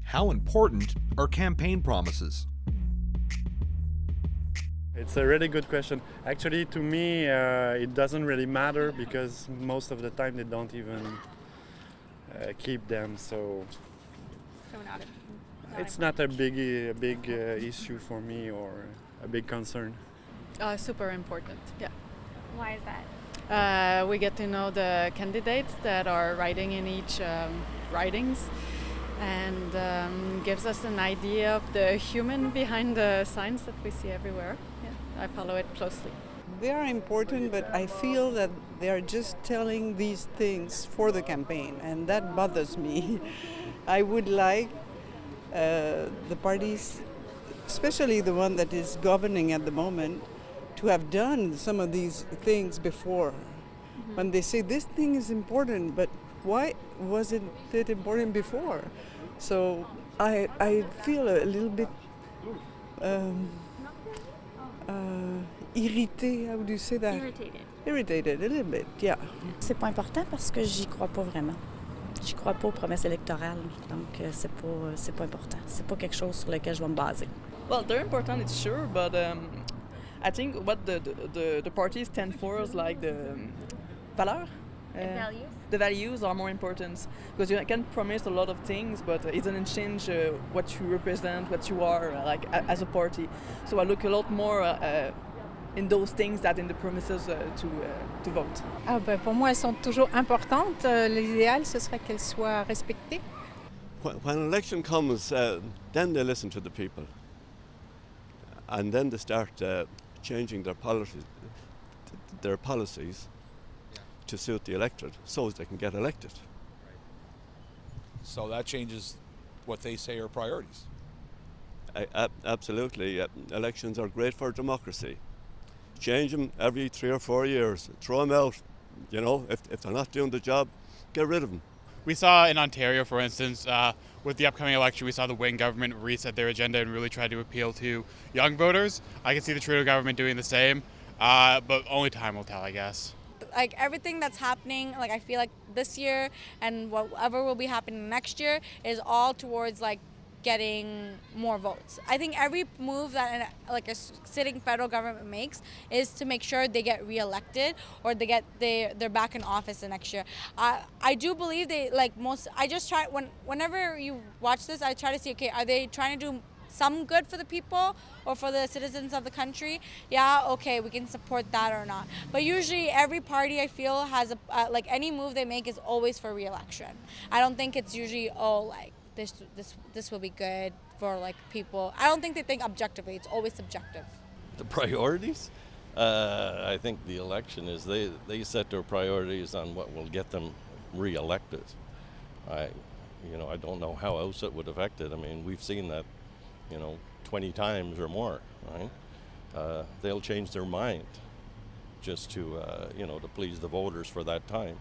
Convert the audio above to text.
How important are campaign promises? It's a really good question. Actually, to me, it doesn't really matter because most of the time they don't even keep them. So So it's not a big issue for me or a big concern. Super important, yeah. why is that? We get to know the candidates that are writing in each writings and gives us an idea of the human behind the signs that we see everywhere. Yeah, I follow it closely. They are important, but I feel that they are just telling these things for the campaign, and that bothers me. I would like the parties, especially the one that is governing at the moment, to have done some of these things before. When they say this thing is important, but why wasn't it important before? So I feel a little bit irrité, how do you say that? Irritated. Irritated, a little bit, yeah. C'est pas important parce que j'y crois pas vraiment. J'y crois pas aux promesses électorales, donc c'est pas important. C'est pas quelque chose sur lequel je vais me baser. Well, they're important, it's sure, but I think what the parties stand for is like the valeurs. Values? The values are more important because you can promise a lot of things, but it doesn't change what you represent, what you are as a party. So I look a lot more in those things than in the promises to vote. Ah ben, pour moi, elles sont toujours importantes. L'idéal, ce serait qu'elles soient respectées. When an election comes, then they listen to the people. And then they start changing their policies to suit the electorate so as they can get elected. So that changes what they say are priorities. Absolutely. Elections are great for democracy. Change them every 3 or 4 years. Throw them out. You know, if they're not doing the job, get rid of them. We saw in Ontario, for instance, with the upcoming election, we saw the Wing government reset their agenda and really try to appeal to young voters. I can see the Trudeau government doing the same, but only time will tell, I guess. Like everything that's happening, like I feel like this year and whatever will be happening next year is all towards like getting more votes. I think every move that like a sitting federal government makes is to make sure they get reelected or they're back in office the next year. I do believe they I just try whenever you watch this, I try to see, okay, are they trying to do some good for the people or for the citizens of the country? Yeah, okay, we can support that or not. But usually every party, I feel, has like any move they make is always for re-election. I don't think it's usually, like this will be good for like people. I don't think they think objectively. It's always subjective. The priorities? I think the election is they set their priorities on what will get them re-elected. I don't know how else it would affect it. I mean, we've seen that 20 times or more, right? They'll change their mind just to, to please the voters for that time.